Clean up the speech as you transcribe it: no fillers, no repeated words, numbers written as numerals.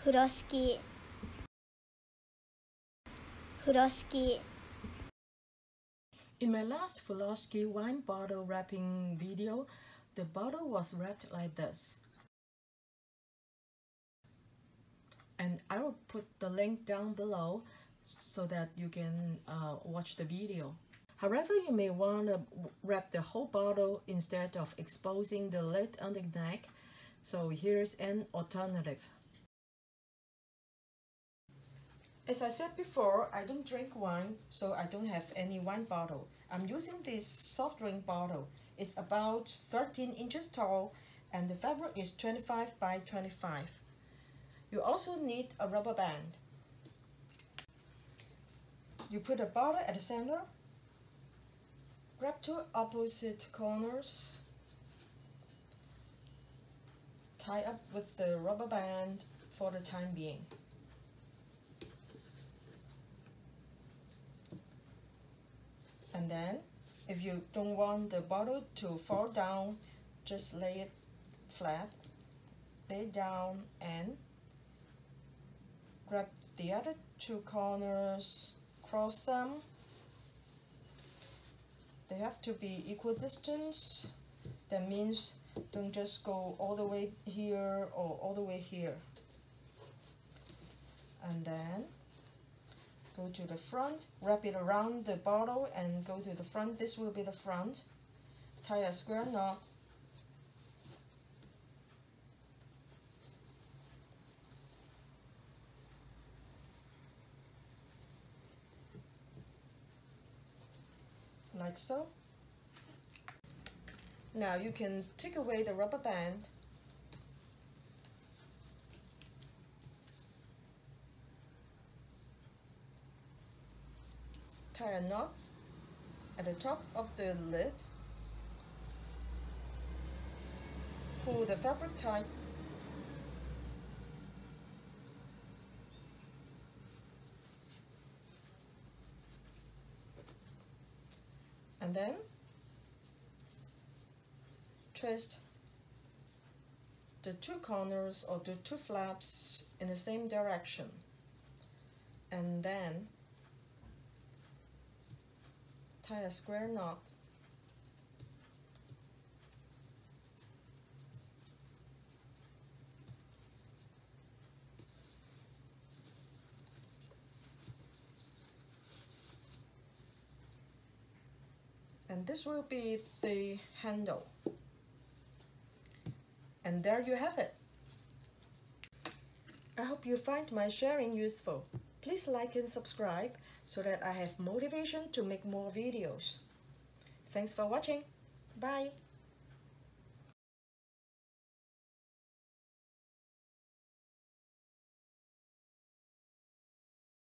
Furoshiki, Furoshiki. In my last Furoshiki wine bottle wrapping video, the bottle was wrapped like this. And I will put the link down below so that you can watch the video. However, you may want to wrap the whole bottle instead of exposing the lid on the neck. So here's an alternative. As I said before, I don't drink wine, so I don't have any wine bottle. I'm using this soft drink bottle. It's about 13 inches tall and the fabric is 25 by 25. You also need a rubber band. You put a bottle at the center, grab two opposite corners, tie up with the rubber band for the time being. And then, if you don't want the bottle to fall down, just lay it flat, lay it down and grab the other two corners, cross them. They have to be equal distance. That means don't just go all the way here or all the way here. And then go to the front, wrap it around the bottle and go to the front. This will be the front. Tie a square knot. Like so. Now you can take away the rubber band. Tie a knot at the top of the lid. Pull the fabric tight. And then twist the two corners or the two flaps in the same direction. And then tie a square knot. And this will be the handle. And there you have it. I hope you find my sharing useful. Please like and subscribe so that I have motivation to make more videos. Thanks for watching. Bye.